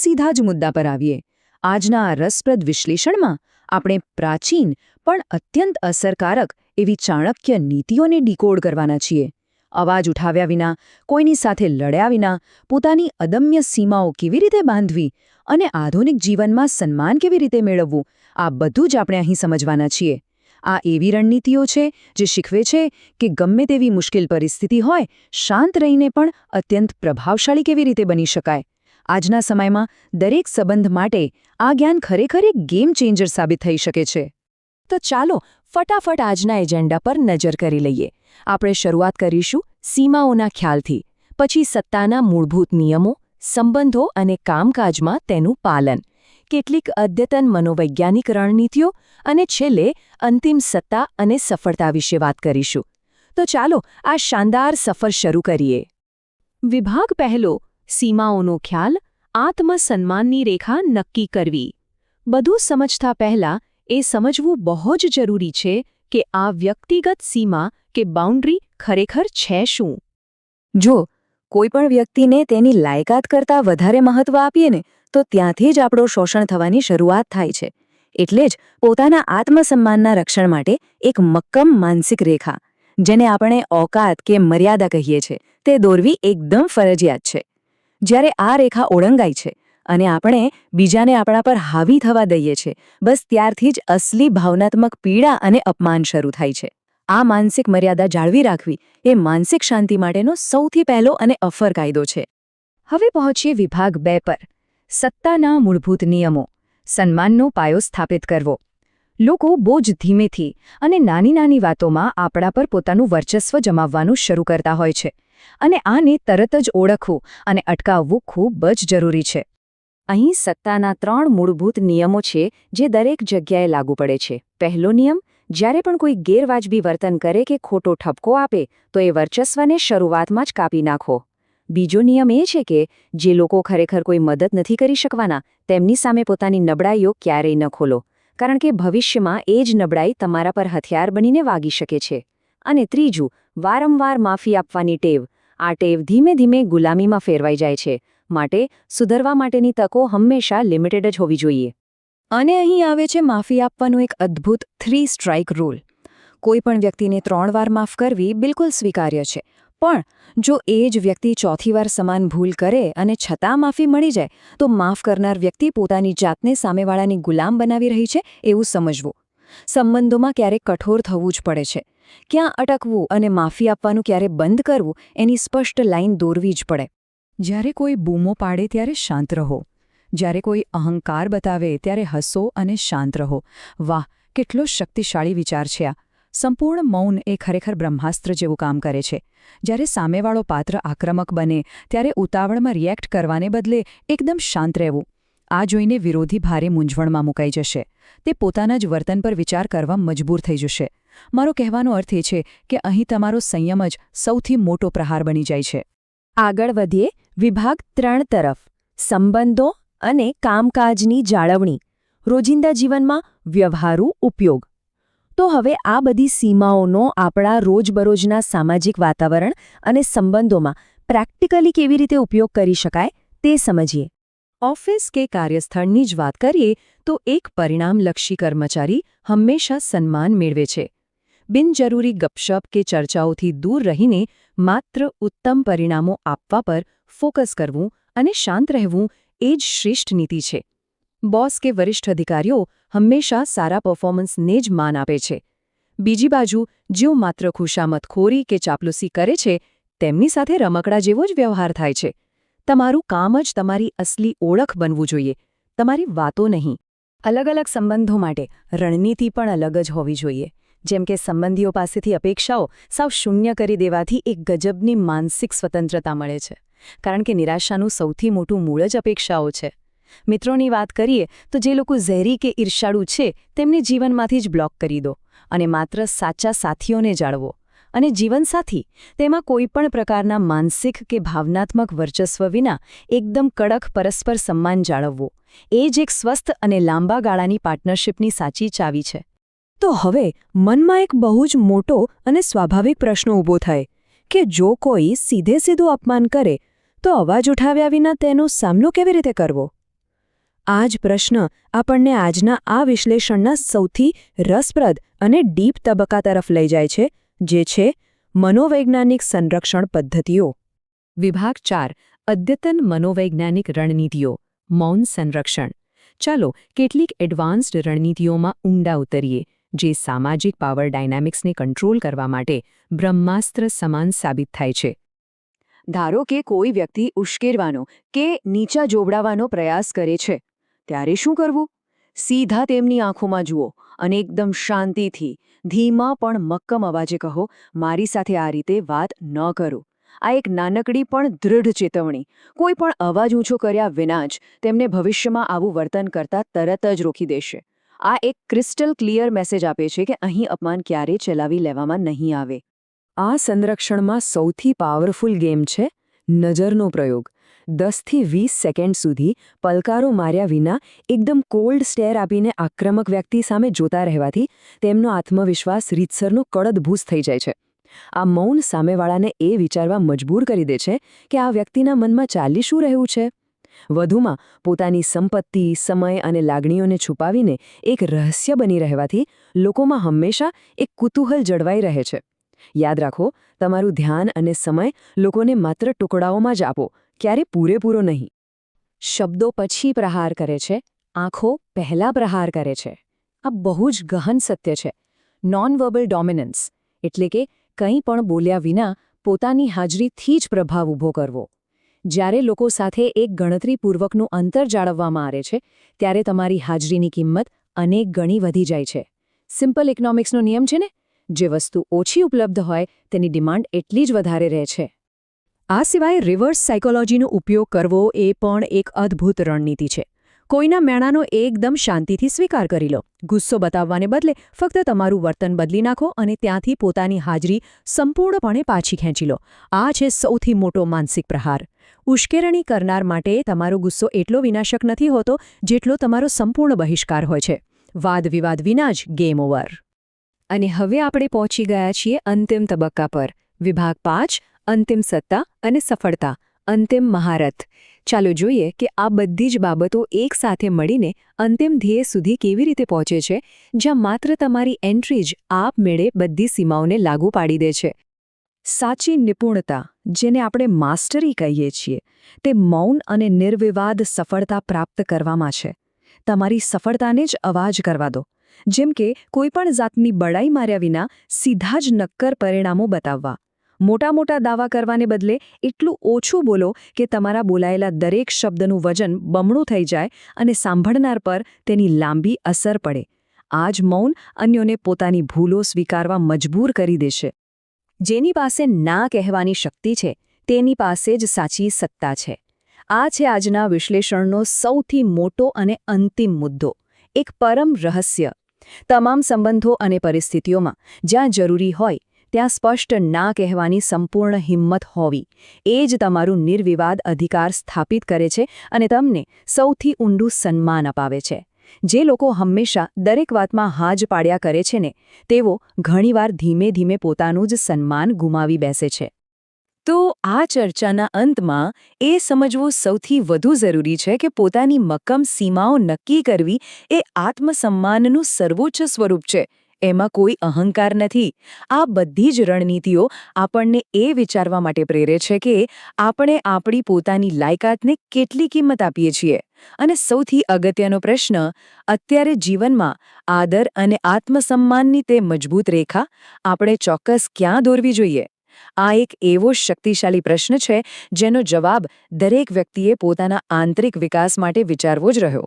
સીધા જ મુદ્દા પર આવીએ. આજના આ રસપ્રદ વિશ્લેષણમાં આપણે પ્રાચીન પણ અત્યંત અસરકારક એવી ચાણક્ય નીતિઓને ડીકોડ કરવાના છીએ. અવાજ ઉઠાવ્યા વિના, કોઈની સાથે લડ્યા વિના પોતાની અદમ્ય સીમાઓ કેવી રીતે બાંધવી અને આધુનિક જીવનમાં સન્માન કેવી રીતે મેળવવું, આ બધું જ આપણે અહીં સમજવાના છીએ. આ એવી રણનીતિઓ છે જે શીખવે છે કે ગમે તેવી મુશ્કેલ પરિસ્થિતિ હોય, શાંત રહીને પણ અત્યંત પ્રભાવશાળી કેવી રીતે બની શકાય. આજના સમયમાં દરેક સંબંધ માટે આ જ્ઞાન ખરેખર એક ગેમ ચેન્જર સાબિત થઈ શકે છે. તો ચાલો ફટાફટ આજના એજન્ડા પર નજર કરી લઈએ. આપણે શરૂઆત કરીશું સીમાઓના ખ્યાલથી, પછી સત્તાના મૂળભૂત નિયમો, સંબંધો અને કામકાજમાં તેનું પાલન, કેટલીક અદ્યતન મનોવૈજ્ઞાનિક રણનીતિઓ અને છેલ્લે અંતિમ સત્તા અને સફળતા વિશે વાત કરીશું. તો ચાલો આ શાનદાર સફર શરૂ કરીએ. વિભાગ પહેલો, સીમાઓનો ખ્યાલ, આત્મસન્માનની રેખા નક્કી કરવી. બધું સમજતા પહેલા એ સમજવું બહુ જ જરૂરી છે કે આ વ્યક્તિગત સીમા કે બાઉન્ડ્રી ખરેખર છે શું. જો કોઈપણ વ્યક્તિને તેની લાયકાત કરતાં વધારે મહત્વ આપીએ ને, તો ત્યાંથી જ આપણું શોષણ થવાની શરૂઆત થાય છે. એટલે જ પોતાના આત્મસન્માનના રક્ષણ માટે એક મક્કમ માનસિક રેખા, જેને આપણે ઓકાત કે મર્યાદા કહીએ છીએ, તે દોરવી એકદમ ફરજિયાત છે. જ્યારે આ રેખા ઓળંગાય છે અને આપણે બીજાને આપણા પર હાવી થવા દઈએ છીએ, બસ ત્યારથી જ અસલી ભાવનાત્મક પીડા અને અપમાન શરૂ થાય છે. આ માનસિક મર્યાદા જાળવી રાખવી એ માનસિક શાંતિ માટેનો સૌથી પહેલો અને અફર કાયદો છે. હવે પહોંચીએ વિભાગ 2 પર, સત્તાના મૂળભૂત નિયમો, સન્માનનો પાયો સ્થાપિત કરવો. લોકો બહુ જ ધીમેથી અને નાની નાની વાતોમાં આપણા પર પોતાનું વર્ચસ્વ જમાવવાનું શરૂ કરતા હોય છે, અને આને તરત જ ઓળખવું અને અટકાવવું ખૂબ જ જરૂરી છે. અહીં સત્તાના 3 મૂળભૂત નિયમો છે જે દરેક જગ્યાએ લાગુ પડે છે. પહેલો નિયમ, જ્યારે પણ કોઈ ગેરવાજબી વર્તન કરે કે ખોટો ઠપકો આપે તો એ વર્ચસ્વને શરૂઆતમાં જ કાપી નાખો. બીજો નિયમ એ છે કે જે લોકો ખરેખર કોઈ મદદ નથી કરી શકવાના, તેમની સામે પોતાની નબળાઈઓ ક્યારેય ન ખોલો, કારણ કે ભવિષ્યમાં એ જ નબળાઈ તમારા પર હથિયાર બનીને વાગી શકે છે. અને ત્રીજું, વારંવાર માફી આપવાની ટેવ. આ ટેવ ધીમે ધીમે ગુલામીમાં ફેરવાઈ જાય છે, માટે સુધરવા માટેની તકો હંમેશા લિમિટેડ જ હોવી જોઈએ. અને અહીં આવે છે માફી આપવાનો એક અદ્ભુત 3 સ્ટ્રાઇક રૂલ. કોઈ પણ વ્યક્તિને 3 વાર માફ કરવી બિલકુલ સ્વીકાર્ય છે, પણ જો એ જ વ્યક્તિ 4થી વાર સમાન ભૂલ કરે અને છતાં માફી મળી જાય, તો માફ કરનાર વ્યક્તિ પોતાની જાતને સામેવાળાની ગુલામ બનાવી રહી છે એવું સમજવું. સંબંધોમાં ક્યારેક કઠોર થવું જ પડે છે. ક્યાં અટકવું અને માફી આપવાનું ક્યારે બંધ કરવું, એની સ્પષ્ટ લાઇન દોરવી જ પડે. જ્યારે કોઈ બૂમો પાડે ત્યારે શાંત રહો. જ્યારે કોઈ અહંકાર બતાવે ત્યારે હસો અને શાંત રહો. વાહ, કેટલો શક્તિશાળી વિચાર છે આ. સંપૂર્ણ મૌન એ ખરેખર બ્રહ્માસ્ત્ર જેવું કામ કરે છે. જ્યારે સામેવાળો પાત્ર આક્રમક બને ત્યારે ઉતાવળમાં રિએક્ટ કરવાને બદલે એકદમ શાંત રહેવું. આ જોઈને વિરોધી ભારે મૂંઝવણમાં મુકાઈ જશે. તે પોતાના જ વર્તન પર વિચાર કરવા મજબૂર થઈ જશે. મારો કહેવાનો અર્થ એ છે કે અહીં તમારો સંયમ જ સૌથી મોટો પ્રહાર બની જાય છે. આગળ વધીએ વિભાગ 3 તરફ, સંબંધો અને કામકાજની જાળવણી, રોજિંદા જીવનમાં વ્યવહારુ ઉપયોગ. તો હવે આ બધી સીમાઓનો આપણા રોજબરોજના સામાજિક વાતાવરણ અને સંબંધોમાં પ્રેક્ટિકલી કેવી રીતે ઉપયોગ કરી શકાય તે સમજીએ. ઓફિસ કે કાર્યસ્થળની જ વાત કરીએ તો એક પરિણામલક્ષી કર્મચારી હંમેશા સન્માન મેળવે છે. બિનજરૂરી ગપશપ કે ચર્ચાઓથી દૂર રહીને માત્ર ઉત્તમ પરિણામો આપવા પર ફોકસ કરવું અને શાંત રહેવું એ જ શ્રેષ્ઠ નીતિ છે. બોસ કે વરિષ્ઠ અધિકારીઓ હંમેશા સારા પરફોર્મન્સને જ માન આપે છે. બીજી બાજુ જેઓ માત્ર ખુશામતખોરી કે ચાપલુસી કરે છે, તેમની સાથે રમકડા જેવો જ વ્યવહાર થાય છે. તમારું કામ જ તમારી અસલી ઓળખ બનવું જોઈએ, તમારી વાતો નહીં. અલગ અલગ સંબંધો માટે રણનીતિ પણ અલગ જ હોવી જોઈએ. જેમ કે સંબંધીઓ પાસેથી અપેક્ષાઓ સાવ શૂન્ય કરી દેવાથી એક ગજબની માનસિક સ્વતંત્રતા મળે છે, કારણ કે નિરાશાનું સૌથી મોટું મૂળ જ અપેક્ષાઓ છે. મિત્રોની વાત કરીએ તો જે લોકો ઝેરી કે ઈર્ષાળુ છે તેમને જીવનમાંથી જ બ્લોક કરી દો અને માત્ર સાચા સાથીઓને જાળવો. અને જીવનસાથી, તેમાં કોઈપણ પ્રકારના માનસિક કે ભાવનાત્મક વર્ચસ્વ વિના એકદમ કડક પરસ્પર સન્માન જાળવવો, એ જ એક સ્વસ્થ અને લાંબા ગાળાની પાર્ટનરશિપની સાચી ચાવી છે. તો હવે મનમાં એક બહુ જ મોટો અને સ્વાભાવિક પ્રશ્ન ઊભો થાય કે જો કોઈ સીધે સીધું અપમાન કરે તો અવાજ ઉઠાવ્યા વિના તેનો સામનો કેવી રીતે કરવો? આ જ પ્રશ્ન આપણને આજના આ વિશ્લેષણના સૌથી રસપ્રદ અને ડીપ તબક્કા તરફ લઈ જાય છે, જે છે મનોવૈજ્ઞાનિક સંરક્ષણ પદ્ધતિઓ. વિભાગ 4 અદ્યતન મનોવૈજ્ઞાનિક રણનીતિઓ, મૌન સંરક્ષણ. ચાલો કેટલીક એડવાન્સ્ડ રણનીતિઓમાં ઊંડા ઉતરીએ, જે સામાજિક પાવર ડાયનામિક્સને કંટ્રોલ કરવા માટે બ્રહ્માસ્ત્ર સમાન સાબિત થાય છે. ધારો કે કોઈ વ્યક્તિ ઉશ્કેરવાનો કે નીચા જોવડાવવાનો પ્રયાસ કરે છે, ત્યારે શું કરવું? સીધા તેમની આંખોમાં જુઓ અને એકદમ શાંતિથી, ધીમા પણ મક્કમ અવાજે કહો, મારી સાથે આ રીતે વાત ન કરો. આ એક નાનકડી પણ દૃઢ ચેતવણી કોઈ પણ અવાજ ઊંચો કર્યા વિના જ તેમને ભવિષ્યમાં આવું વર્તન કરતા તરત જ રોકી દેશે. આ એક ક્રિસ્ટલ ક્લિયર મેસેજ આપે છે કે અહીં અપમાન ક્યારેય ચલાવી લેવામાં નહીં આવે. આ સંરક્ષણમાં સૌથી પાવરફુલ ગેમ છે નજરનો પ્રયોગ. 10થી 20 સેકન્ડ સુધી પલકારો માર્યા વિના એકદમ કોલ્ડ સ્ટેર આપીને આક્રમક વ્યક્તિ સામે જોતા રહેવાથી તેમનો આત્મવિશ્વાસ રીતસરનો કડદભૂસ થઈ જાય છે. આ મૌન સામેવાળાને એ વિચારવા મજબૂર કરી દે છે કે આ વ્યક્તિના મનમાં ચાલી શું રહ્યું છે. વધુમાં પોતાની સંપત્તિ, સમય અને લાગણીઓને છુપાવીને એક રહસ્ય બની રહેવાથી લોકોમાં હંમેશા એક કુતૂહલ જળવાઈ રહે છે. યાદ રાખો, તમારું ધ્યાન અને સમય લોકોને માત્ર ટુકડાઓમાં જ આપો, ક્યારે પૂરેપૂરો નહીં. શબ્દો પછી પ્રહાર કરે છે, આંખો પહેલા પ્રહાર કરે છે. આ બહુ જ ગહન સત્ય છે. નોન વર્બલ ડોમિનન્સ એટલે કે કંઈ પણ બોલ્યા વિના પોતાની હાજરીથી જ પ્રભાવ ઊભો કરવો. જ્યારે લોકો સાથે એક ગણતરીપૂર્વકનું અંતર જાળવવામાં આવે છે, ત્યારે તમારી હાજરીની કિંમત અનેક ગણી વધી જાય છે. સિમ્પલ ઇકોનોમિક્સનો નિયમ છે ને, જે વસ્તુ ઓછી ઉપલબ્ધ હોય તેની ડિમાન્ડ એટલી જ વધારે રહે છે. આ સિવાય રિવર્સ સાયકોલોજીનો ઉપયોગ કરવો એ પણ એક અદ્ભુત રણનીતિ છે. કોઈના મેણાનો એકદમ શાંતિથી સ્વીકાર કરી લો. ગુસ્સો બતાવવાને બદલે ફક્ત તમારું વર્તન બદલી નાખો અને ત્યાંથી પોતાની હાજરી સંપૂર્ણપણે પાછી ખેંચી લો. આ છે સૌથી મોટો માનસિક પ્રહાર. ઉશ્કેરણી કરનાર માટે તમારો ગુસ્સો એટલો વિનાશક નથી હોતો જેટલો તમારો સંપૂર્ણ બહિષ્કાર હોય છે. વાદ વિવાદ વિના જ ગેમ ઓવર. અને હવે આપણે પહોંચી ગયા છીએ અંતિમ તબક્કા પર. વિભાગ 5 અંતિમ સત્તા અને સફળતા, અંતિમ મહારથ. ચાલો જોઈએ કે આ બધી જ બાબતો એક સાથે મળીને અંતિમ ધ્યેય સુધી કેવી રીતે પહોંચે છે, જ્યાં માત્ર તમારી એન્ટ્રી જ આપમેળે બધી સીમાઓને લાગુ પાડી દે છે. સાચી નિપુણતા, જેને આપણે માસ્ટરી કહીએ છીએ, તે મૌન અને નિર્વિવાદ સફળતા પ્રાપ્ત કરવામાં છે. તમારી સફળતાને જ અવાજ કરવા દો. જેમ કે કોઈપણ જાતની બડાઈ માર્યા વિના સીધા જ નક્કર પરિણામો બતાવવા. મોટા દાવા કરવાને બદલે એટલું ઓછું બોલો કે તમારા બોલાયેલા દરેક શબ્દનું વજન બમણું થઈ જાય અને સાંભળનાર પર તેની લાંબી અસર પડે. આ જ મૌન અન્યોને પોતાની ભૂલો સ્વીકારવા મજબૂર કરી દેશે. જેની પાસે ના કહેવાની શક્તિ છે, તેની પાસે જ સાચી સત્તા છે. આ છે આજના વિશ્લેષણનો સૌથી મોટો અને અંતિમ મુદ્દો, એક પરમ રહસ્ય. તમામ સંબંધો અને પરિસ્થિતિઓમાં જ્યાં જરૂરી હોય ત્યાં સ્પષ્ટ ના કહેવાની સંપૂર્ણ હિંમત હોવી, એ જ તમારું નિર્વિવાદ અધિકાર સ્થાપિત કરે છે અને તમને સૌથી ઊંડું સન્માન અપાવે છે. જે લોકો હંમેશા દરેક વાતમાં હા જ પાડ્યા કરે છે ને, તેઓ ઘણીવાર ધીમે ધીમે પોતાનું જ સન્માન ગુમાવી બેસે છે. તો આ ચર્ચાના અંતમાં એ સમજવું સૌથી વધુ જરૂરી છે કે પોતાની મક્કમ સીમાઓ નક્કી કરવી એ આત્મસન્માનનું સર્વોચ્ચ સ્વરૂપ છે. એમાં કોઈ અહંકાર નથી. આ બધી જ રણનીતિઓ આપણને એ વિચારવા માટે પ્રેરે છે કે આપણે આપણી પોતાની લાયકાતને કેટલી કિંમત આપીએ છીએ. અને સૌથી અગત્યનો પ્રશ્ન, અત્યારે જીવનમાં આદર અને આત્મસન્માનની તે મજબૂત રેખા આપણે ચોક્કસ ક્યાં દોરવી જોઈએ? આ એક એવો શક્તિશાળી પ્રશ્ન છે જેનો જવાબ દરેક વ્યક્તિએ પોતાના આંતરિક વિકાસ માટે વિચારવો જ રહ્યો.